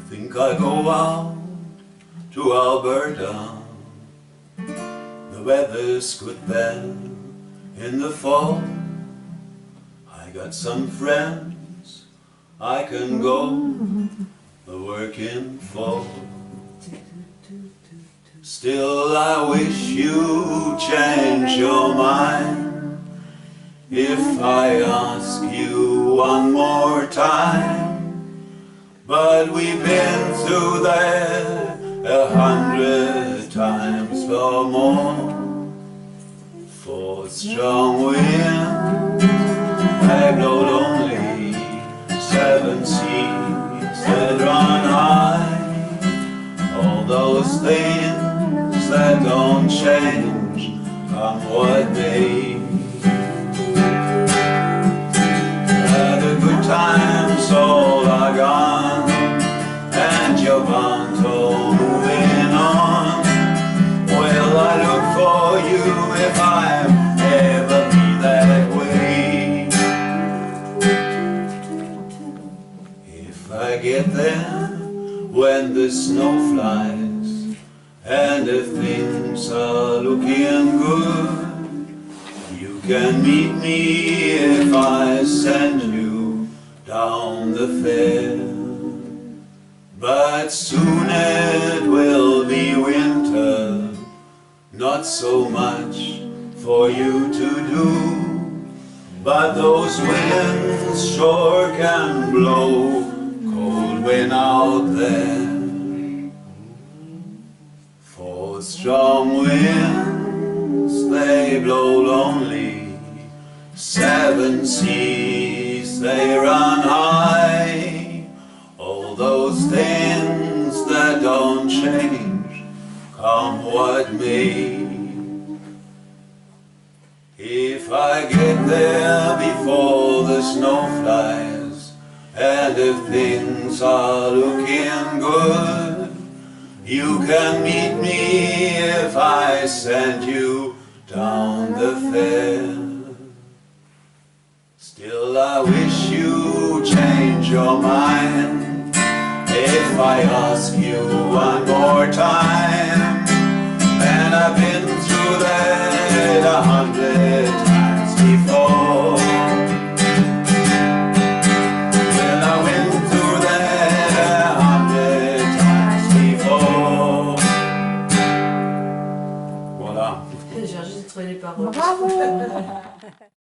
think I go out to Alberta. The weather's good then in the fall. I got some friends I can go working for. Still I wish you change your mind if I ask you one more time. But we've been through that 100 times or more. For strong winds they blow lonely, 7 seas that run high. All those things that don't change, come what may. The good times all are gone, and you're bound to moving on. Well, I look for you if I ever be that way. If I get there when the snow flies, and if things are looking good, you can meet me if I send you down the fair. But soon it will be winter, not so much for you to do. But those winds sure can blow, cold wind out there. For strong winds they blow lonely, 7 seas they run high. All those things that don't change, come what may. If I get there before the snow flies, and if things are looking good, you can meet me if I send you down the fair. Still I wish you change your mind if I ask you